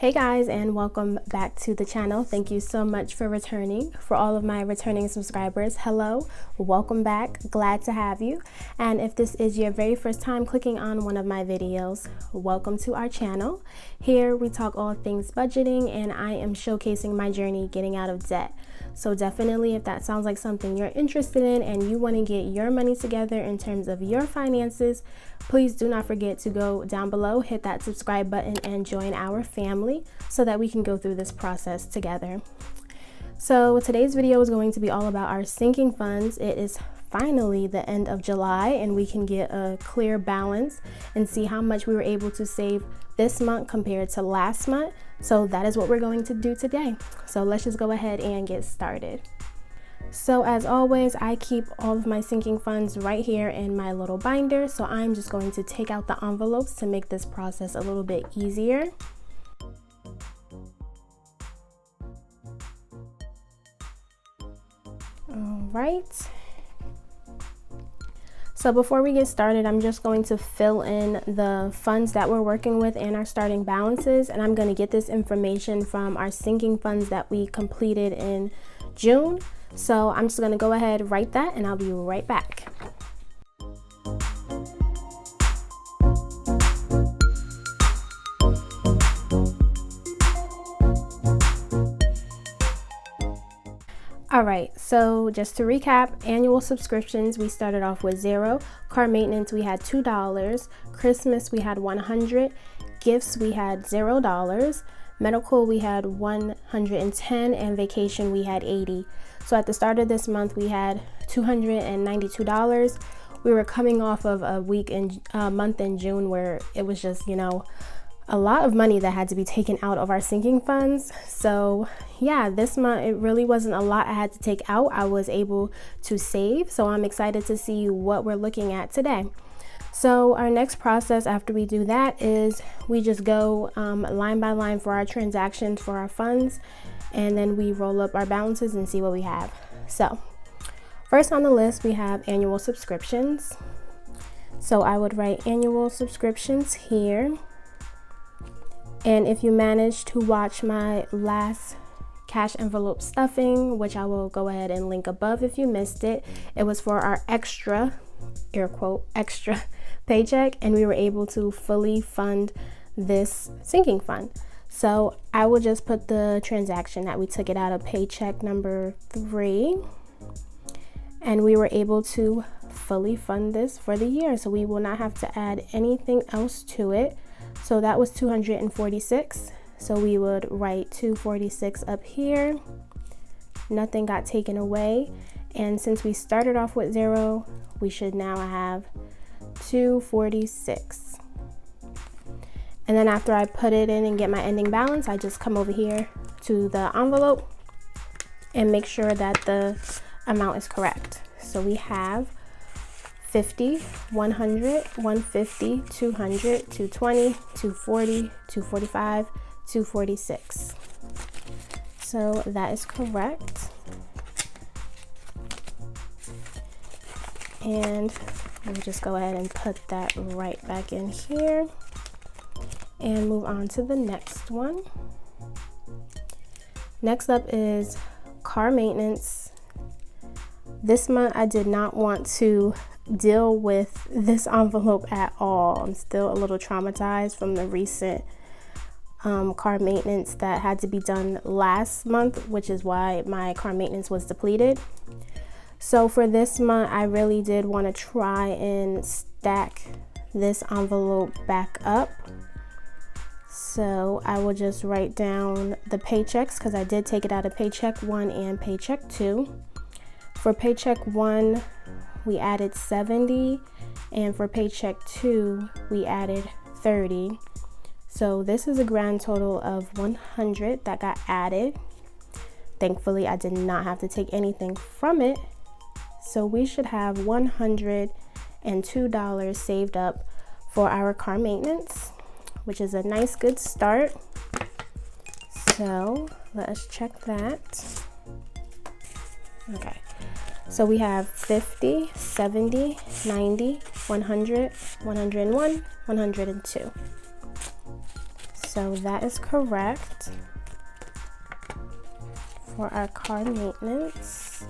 Hey guys, and welcome back to the channel. Thank you so much for returning. For all of my returning subscribers, hello, welcome back, glad to have you. And if this is your very first time clicking on one of my videos, welcome to our channel. Here we talk all things budgeting, and I am showcasing my journey getting out of debt. So definitely, if that sounds like something you're interested in and you want to get your money together in terms of your finances, please do not forget to go down below, hit that subscribe button, and join our family so that we can go through this process together. So today's video is going to be all about our sinking funds. It is finally the end of July and we can get a clear balance and see how much we were able to save this month compared to last month. So that is what we're going to do today. So let's just go ahead and get started. So as always, I keep all of my sinking funds right here in my little binder. So I'm just going to take out the envelopes to make this process a little bit easier. All right. So before we get started, I'm just going to fill in the funds that we're working with and our starting balances. And I'm going to get this information from our sinking funds that we completed in June. So I'm just going to go ahead, write that, and I'll be right back. All right, so just to recap, annual subscriptions, we started off with $0. Car maintenance, we had $2. Christmas, we had $100. Gifts, we had $0. Medical, we had $110, and vacation, we had $80. So at the start of this month, we had $292. We were coming off of a month in June where it was just, a lot of money that had to be taken out of our sinking funds. So yeah, this month it really wasn't a lot I had to take out. I was able to save. So I'm excited to see what we're looking at today. So our next process after we do that is we just go line by line for our transactions for our funds, and then we roll up our balances and see what we have. So first on the list, we have annual subscriptions. So I would write annual subscriptions here. And if you managed to watch my last cash envelope stuffing, which I will go ahead and link above if you missed it, it was for our extra, air quote, extra paycheck, and we were able to fully fund this sinking fund. So I will just put the transaction that we took it out of paycheck number 3, and we were able to fully fund this for the year. So we will not have to add anything else to it. So that was 246. So we would write 246 up here. Nothing got taken away. And since we started off with 0, we should now have 246. And then after I put it in and get my ending balance, I just come over here to the envelope and make sure that the amount is correct. So we have 50, 100, 150, 200, 220, 240, 245, 246. So that is correct. And we'll just go ahead and put that right back in here and move on to the next one. Next up is car maintenance. This month I did not want to deal with this envelope at all. I'm still a little traumatized from the recent car maintenance that had to be done last month, which is why my car maintenance was depleted. So for this month, I really did want to try and stack this envelope back up. So I will just write down the paychecks because I did take it out of paycheck 1 and paycheck 2. For paycheck 1, we added 70, and for paycheck 2, we added 30. So this is a grand total of 100 that got added. Thankfully, I did not have to take anything from it. So we should have $102 saved up for our car maintenance, which is a nice good start. So let us check that. Okay. So we have 50, 70, 90, 100, 101, 102. So that is correct for our car maintenance.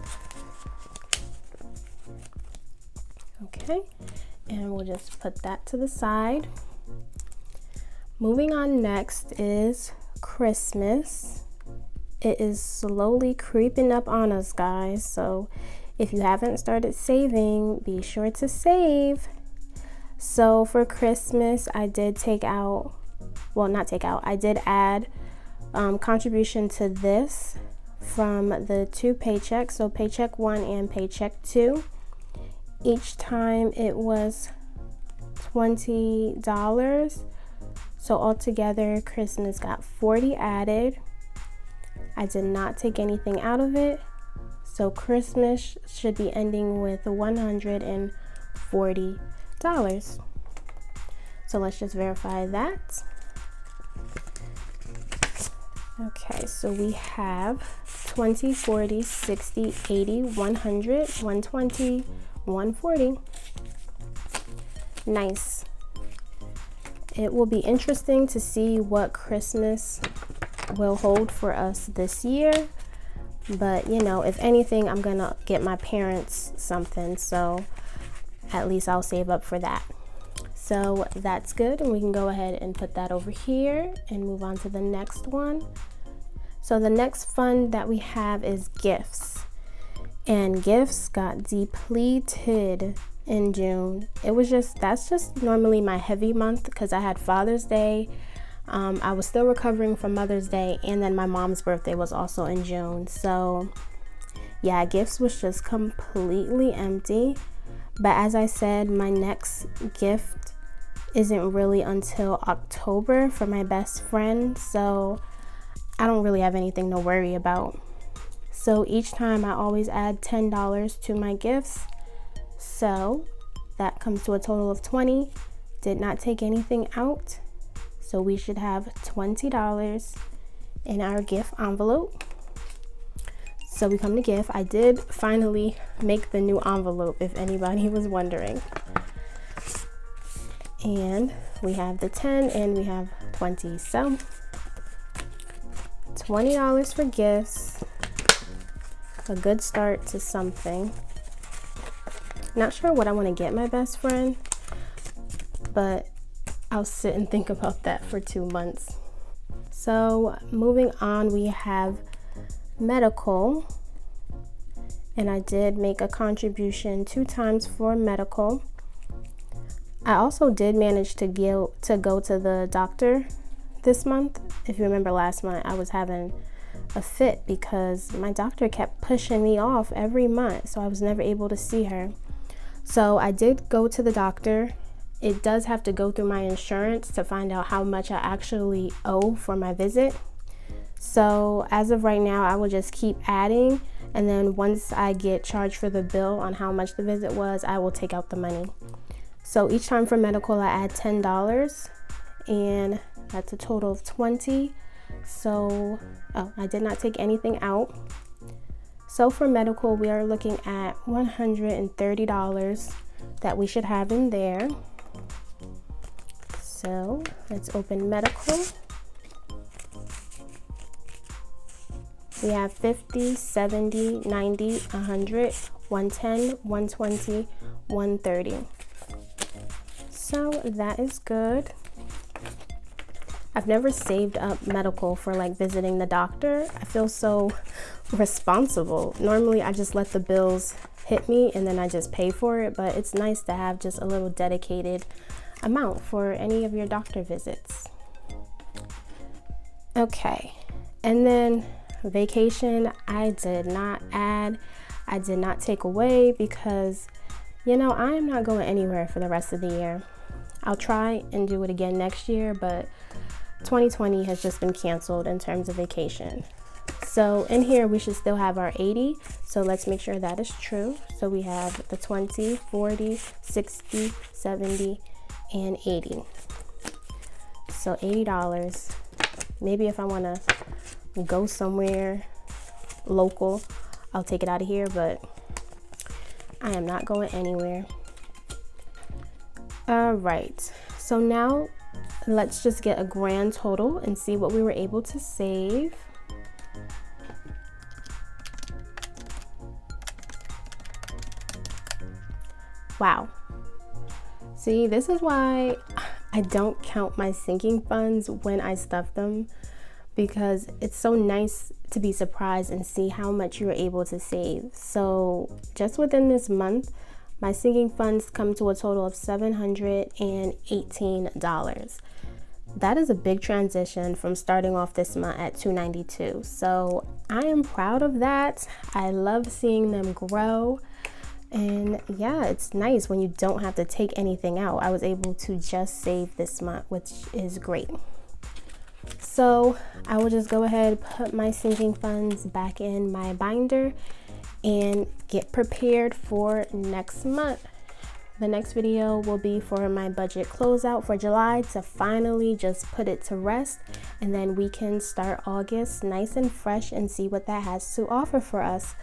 Okay, and we'll just put that to the side. Moving on, next is Christmas. It is slowly creeping up on us, guys. So if you haven't started saving, be sure to save. So for Christmas, I did I did add contribution to this from the 2 paychecks, so paycheck 1 and paycheck 2. Each time it was $20. So altogether, Christmas got 40 added. I did not take anything out of it. So Christmas should be ending with $140. So let's just verify that. Okay, so we have 20, 40, 60, 80, 100, 120, 140. Nice. It will be interesting to see what Christmas will hold for us this year. But, you know, if anything, I'm going to get my parents something. So at least I'll save up for that. So that's good. And we can go ahead and put that over here and move on to the next one. So the next fund that we have is gifts. And gifts got depleted in June. That's just normally my heavy month because I had Father's Day. I was still recovering from Mother's Day, and then my mom's birthday was also in June. So yeah, gifts was just completely empty. But as I said, my next gift isn't really until October for my best friend, so I don't really have anything to worry about. So each time I always add $10 to my gifts, so that comes to a total of $20. Did not take anything out, so we should have $20 in our gift envelope. So we come to gift. I did finally make the new envelope, if anybody was wondering. And we have the 10 and we have 20. So $20 for gifts. A good start to something. Not sure what I want to get my best friend, but I'll sit and think about that for 2 months. So moving on, we have medical, and I did make a contribution 2 times for medical. I also did manage to go to the doctor this month. If you remember last month, I was having a fit because my doctor kept pushing me off every month, so I was never able to see her. So I did go to the doctor. It does have to go through my insurance to find out how much I actually owe for my visit. So as of right now, I will just keep adding, and then once I get charged for the bill on how much the visit was, I will take out the money. So each time for medical, I add $10, and that's a total of $20. So I did not take anything out. So for medical, we are looking at $130 that we should have in there. So let's open medical. We have 50, 70, 90, 100, 110, 120, 130. So that is good. I've never saved up medical for like visiting the doctor. I feel so responsible. Normally I just let the bills hit me and then I just pay for it, but it's nice to have just a little dedicated amount for any of your doctor visits. Okay, and then vacation, I did not add, I did not take away because, you know, I am not going anywhere for the rest of the year. I'll try and do it again next year, but 2020 has just been canceled in terms of vacation. So in here, we should still have our 80. So let's make sure that is true. So we have the 20, 40, 60, 70, and 80. So $80. Maybe if I want to go somewhere local, I'll take it out of here, but I am not going anywhere. All right, so now let's just get a grand total and see what we were able to save. Wow. See, this is why I don't count my sinking funds when I stuff them, because it's so nice to be surprised and see how much you're able to save. So just within this month, my sinking funds come to a total of $718. That is a big transition from starting off this month at $292. So I am proud of that. I love seeing them grow. And yeah, it's nice when you don't have to take anything out. I was able to just save this month, which is great. So I will just go ahead, put my sinking funds back in my binder and get prepared for next month. The next video will be for my budget closeout for July, to finally just put it to rest, and then we can start August nice and fresh and see what that has to offer for us.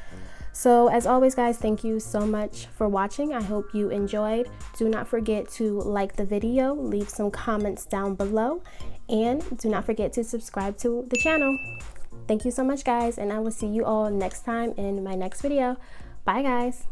So as always, guys, thank you so much for watching. I hope you enjoyed. Do not forget to like the video, leave some comments down below, and do not forget to subscribe to the channel. Thank you so much, guys, and I will see you all next time in my next video. Bye, guys.